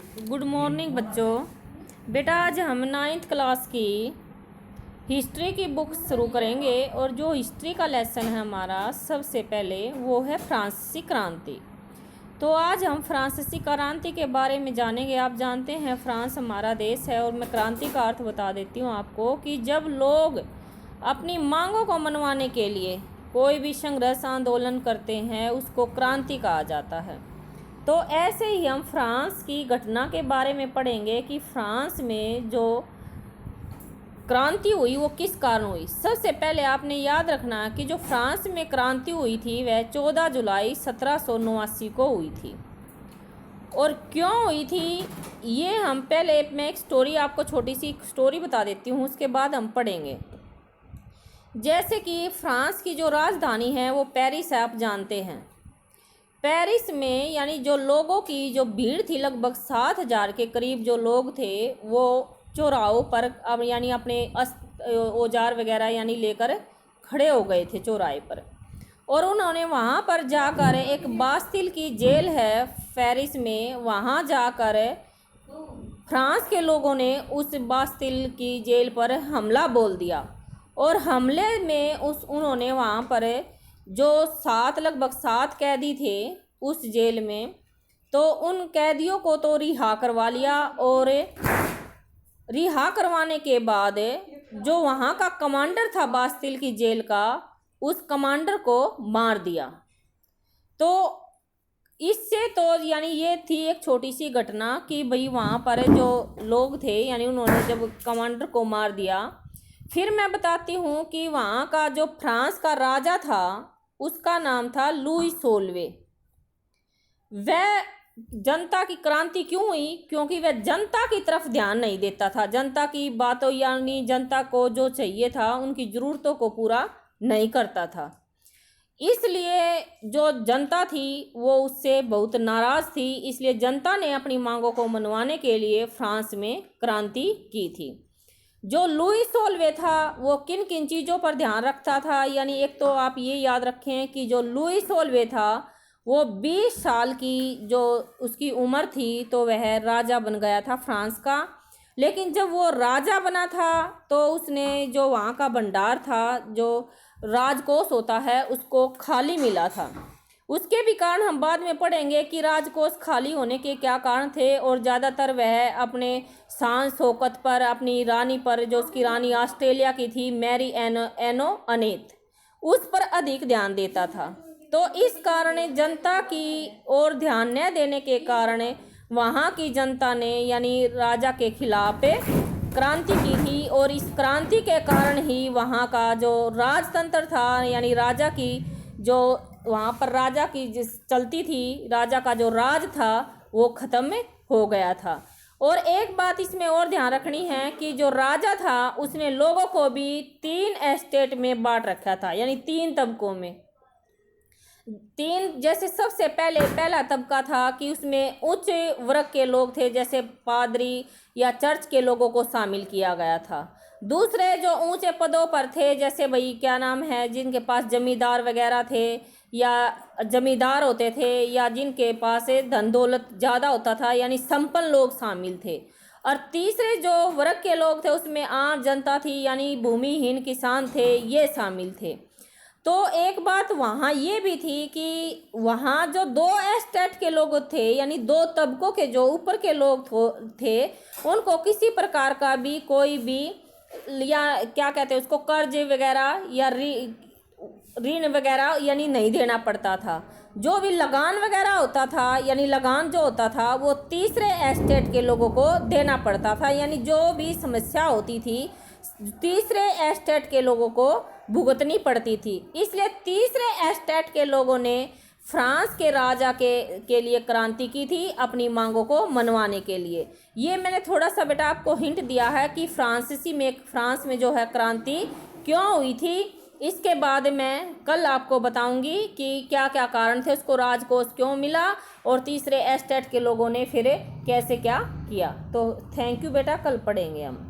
Good morning बच्चों। बेटा आज हम 9th क्लास की हिस्ट्री की बुक शुरू करेंगे और जो हिस्ट्री का लेसन है हमारा सबसे पहले वो है फ्रांसीसी क्रांति। तो आज हम फ्रांसीसी क्रांति के बारे में जानेंगे। आप जानते हैं फ्रांस हमारा देश है और मैं क्रांति का अर्थ बता देती हूँ आपको कि जब लोग अपनी मांगों को मनवाने के लिए कोई भी संघर्ष आंदोलन करते हैं उसको क्रांति कहा जाता है। तो ऐसे ही हम फ्रांस की घटना के बारे में पढ़ेंगे कि फ्रांस में जो क्रांति हुई वो किस कारण हुई। सबसे पहले आपने याद रखना कि जो फ्रांस में क्रांति हुई थी वह 14 जुलाई 1789 को हुई थी। और क्यों हुई थी ये हम पहले मैं एक स्टोरी आपको छोटी सी स्टोरी बता देती हूँ, उसके बाद हम पढ़ेंगे। जैसे कि फ्रांस की जो राजधानी है वो पेरिस है, आप जानते हैं। पेरिस में यानी जो लोगों की जो भीड़ थी लगभग 7,000 के करीब जो लोग थे वो चौराहों पर अब यानी अपने औजार वगैरह यानी लेकर खड़े हो गए थे चौराहे पर। और उन्होंने वहाँ पर जाकर एक बास्तिल की जेल है पेरिस में, वहाँ जाकर फ्रांस के लोगों ने उस बास्तिल की जेल पर हमला बोल दिया। और हमले में उन्होंने वहाँ पर जो लगभग 7 कैदी थे उस जेल में, तो उन कैदियों को तो रिहा करवा लिया। और रिहा करवाने के बाद जो वहाँ का कमांडर था बास्तिल की जेल का, उस कमांडर को मार दिया। तो इससे तो यानी ये थी एक छोटी सी घटना कि भाई वहाँ पर जो लोग थे यानी उन्होंने जब कमांडर को मार दिया। फिर मैं बताती हूँ कि वहाँ का जो फ्रांस का राजा था उसका नाम था लुई 16वें। वह जनता की क्रांति क्यों हुई? क्योंकि वह जनता की तरफ ध्यान नहीं देता था, जनता की बातों यानी जनता को जो चाहिए था उनकी ज़रूरतों को पूरा नहीं करता था। इसलिए जो जनता थी वो उससे बहुत नाराज़ थी। इसलिए जनता ने अपनी मांगों को मनवाने के लिए फ्रांस में क्रांति की थी। जो लुई 16वें था वो किन किन चीज़ों पर ध्यान रखता था, यानी एक तो आप ये याद रखें कि जो लुई 16वें था वो 20 साल की जो उसकी उम्र थी तो वह राजा बन गया था फ्रांस का। लेकिन जब वो राजा बना था तो उसने जो वहाँ का भंडार था जो राजकोष होता है उसको खाली मिला था। उसके भी कारण हम बाद में पढ़ेंगे कि राजकोष खाली होने के क्या कारण थे। और ज़्यादातर वह अपने शान शौकत पर, अपनी रानी पर, जो उसकी रानी ऑस्ट्रेलिया की थी मैरी एंटोनेट, उस पर अधिक ध्यान देता था। तो इस कारण जनता की ओर ध्यान न देने के कारण वहाँ की जनता ने यानी राजा के खिलाफ क्रांति की थी। और इस क्रांति के कारण ही वहाँ का जो राजतंत्र था यानी राजा की जो वहाँ पर राजा की जिस चलती थी, राजा का जो राज था वो ख़त्म हो गया था। और एक बात इसमें और ध्यान रखनी है कि जो राजा था उसने लोगों को भी 3 एस्टेट में बांट रखा था, यानी 3 तबकों में। 3 जैसे सबसे पहला तबका था कि उसमें उच्च वर्ग के लोग थे, जैसे पादरी या चर्च के लोगों को शामिल किया गया था। दूसरे जो ऊंचे पदों पर थे जैसे भाई क्या नाम है, जिनके पास जमींदार वगैरह थे या जमींदार होते थे या जिनके पास धन दौलत ज़्यादा होता था यानी संपन्न लोग शामिल थे। और तीसरे जो वर्ग के लोग थे उसमें आम जनता थी यानी भूमिहीन किसान थे, ये शामिल थे। तो एक बात वहाँ ये भी थी कि वहाँ जो 2 एस्टेट के लोग थे यानी 2 तबकों के जो ऊपर के लोग थे उनको किसी प्रकार का भी कोई भी या क्या कहते हैं उसको कर्ज वगैरह या ऋण वगैरह यानी नहीं देना पड़ता था। जो भी लगान वगैरह होता था यानी लगान जो होता था वो तीसरे एस्टेट के लोगों को देना पड़ता था, यानी जो भी समस्या होती थी तीसरे एस्टेट के लोगों को भुगतनी पड़ती थी। इसलिए तीसरे एस्टेट के लोगों ने फ्रांस के राजा के लिए क्रांति की थी अपनी मांगों को मनवाने के लिए। ये मैंने थोड़ा सा बेटा आपको हिंट दिया है कि फ्रांस में जो है क्रांति क्यों हुई थी। इसके बाद मैं कल आपको बताऊंगी कि क्या क्या कारण थे, उसको राजकोष क्यों मिला और तीसरे एस्टेट के लोगों ने फिर कैसे क्या किया। तो थैंक यू बेटा, कल पढ़ेंगे हम।